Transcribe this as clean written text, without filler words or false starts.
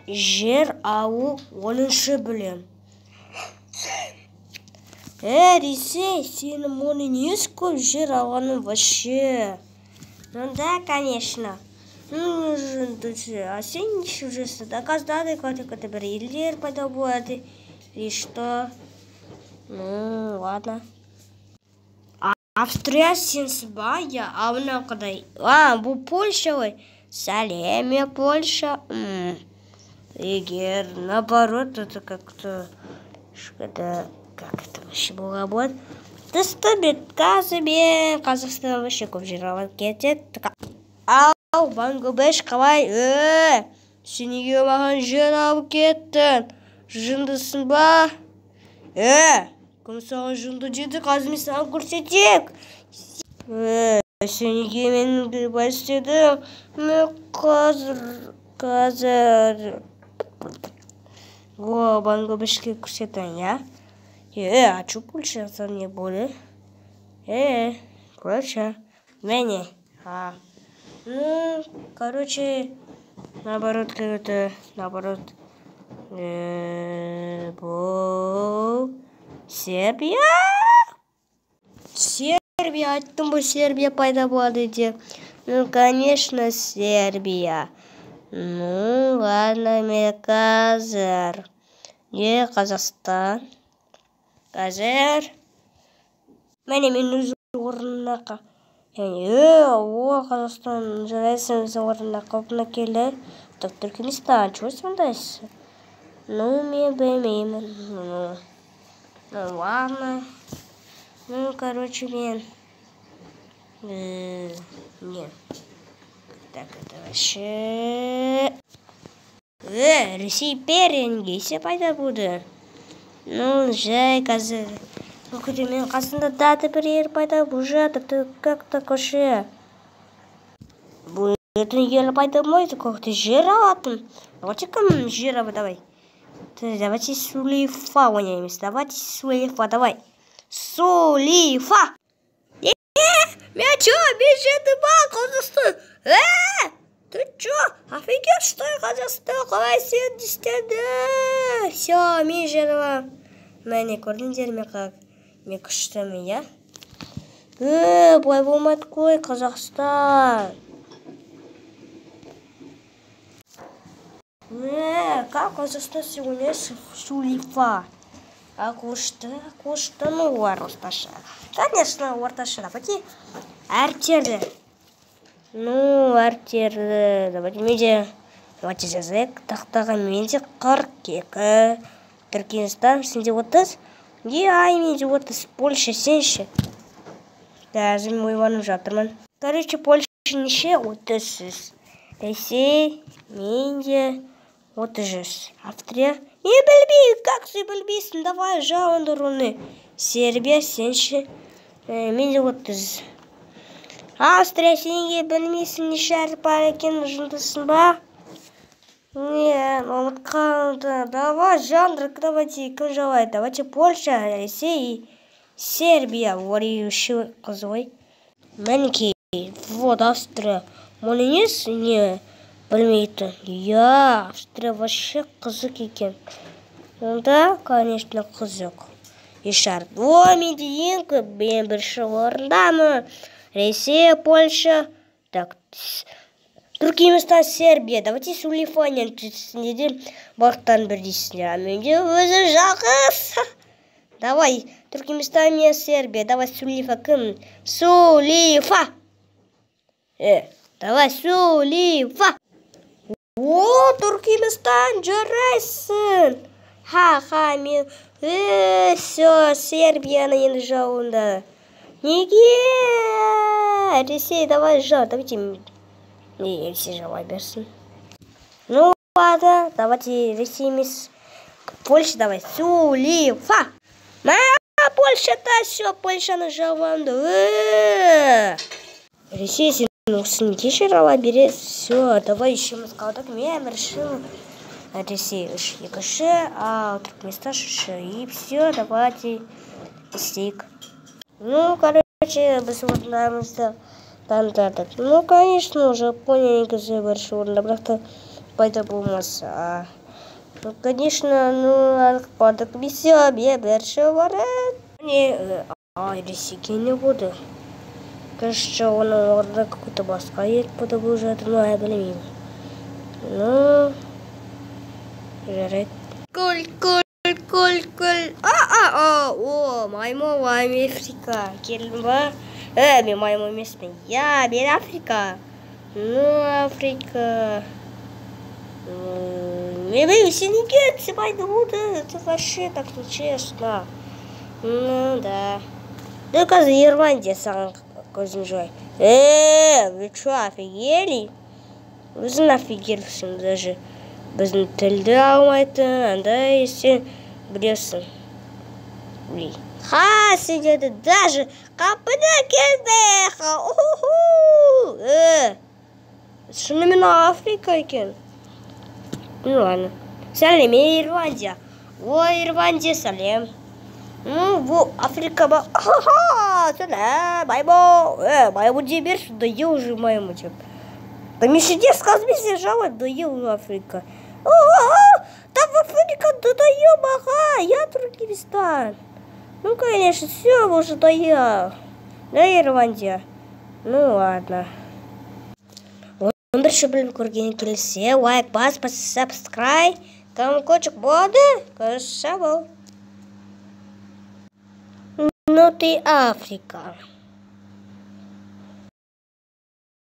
жер алу 10-шы бөлім. Ресей, сенің оны нес көп жер алғаның вообще? Ну да, конечно. Ну, а сен не уже доказали, какой-то бір елдер пайда болады. И что? Ну, ладно. Австрия сенсіз ба? А мынау қандай? Бұл Польша ғой. Сәлеме, Польша. Егер наоборот, это как-то... Как это вообще было будет? Қазақстан вообще көп жер алып кетеді. Ау, Бангладеш қалай? Сен неге маған жер алып кеттің? Жындысың ба? Кім саған жынды деді? Қазір мен саған көрсетейік. Сен неге менің бай істедің? Мен қазір... Бангладешке көрсетің, я? А что Польша за мне более? Польша. Менее. Ну, короче, наоборот, как-то, наоборот. Сербия? Сербия, айттым ғой, Сербия пайда болады деп. Ну, конечно, Сербия. Ну, ладно, мен қазір. Қазақстан. Қазір. Мен өз орнына Қазақстан жарайсың өз орнына қалпына келді. Түркменстан, что сондайсың? Ну, мен білмеймін. Ну, ладно. Ну, короче, мен... Нет. Так, это вообще... Ресей перенге се пайда болды. Ну, жай, қазір. Мен қасында даты бір ер пайда бұл жатыр. Как так вообще? Бұл ер пайда болмайды, как-то жер алатын. Давайте кім жер алып, давай. Давайте Сулейфа ойнаймыз. Давайте Сулейфа, давай. Сулейфа! Мен чё, мен жерді ба, Қазақстан? Ты чё? Офигеть, что Қазақстан, қалай сен істеді? Всё, мен жерім. Мәне көрдіңдер ме как? Мен күштімін, я? Бұлай болмайды қой, Қазақстан. Как Қазақстан сегодня Сулейфа? Кушты, ну, орташа. Конечно, орташа. Давайте әртерді. Ну, әртерді. Давайте жазайық. Тақтаға менде 42. Түркменстан, сенде 30. Менде 30. Польша, сенші. Қазір ойланып жатырмын. Короче, Польша неше? 30. Ресей, менде 30. Австрия. Не білмеймін, как ты білмейсің? Давай, жауындар оны. Сербия, сенші. Менде 30. Австрия, сенге білмейсің, неше әріп бар екен, жындысың ба? Не, ұмытқанды. Давай, жандар, давайте, кім жауайды? Давайте Польша, Ресей, Сербия. Вориющий қыз ғой. Мәнекей, вот Австрия. Мұны несі не білмейтін? Австрия вообще қызық екен. Да, конечно, қызық. Ешар. Менде ең көп, мен бірінші орындамын. Ресей, Польша. Так, Түркменстан, Сербия. Давайте Сулейфамен түтісінде бақтан бір дейсіңдер. Менде өзі жақыз. Давай, Түркменстан мен Сербия. Давай, Сулейфа кім? Сулейфа. Давай, Сулейфа. Түркменстан, жарайсың. Мен... Все, Сербияны енді жауында. Неге? Ресей, давай жау. Давайте... Ресей жауай берсін. Ну, ладно. Давайте Ресей емес. Польша, давай. Сулейфа. Польша-то все, Польшаны жауында. Ресей, сен осыны кешір ала бере. Все, давай үшіміз қалдық. Мен біршім. Ресей екінші, Түркменстан үші. И все, давайте істейік. Ну, короче, біз орындаймызды таңдадық. Ну, конечно, Жапония негізі бірші орында, бірақ та пайда болмаса. Ну, конечно, ну, подок бися, берші барет. Не, ресейге не буду. Кажется, оның орнына какой-то басқа ел бұды жатыр, но я білмеймін. Ну, жарайды. Көл. О, маймыл, Африка. Келдің ба? Мен маймыл емеспін. Мен Африка. Ну, Африка. Не боюсь, сен неге отсыпайды буды? Это вообще так нечестно. Ну, да. Да, қазір Ирландия саған көзім жой. Вы что, офигели? Өзің офигелсің даже. Біздің тілді алмайтын, андай сен білесің. Сен деді, даже қапыда келді. Шынымен Африка екен. Ну ладно. Сәлем, Ирландия. Ой, Ирландия, сәлем. Ну, бұл Африка ба. Сәлем, маймыл. Маймыл дей берші, да е уже маймыл деп. Да Мишеде сказбесе жалать, да е уже Африка. Там Африка, да е баға, я Туркменистан. Ну, конечно, все уже да я. Да, Ирландия. Ну ладно. Бірінші білім көргені келсе, лайк бас, subscribe, колокольчик болды, көріш жабыл. Ну ты Африка.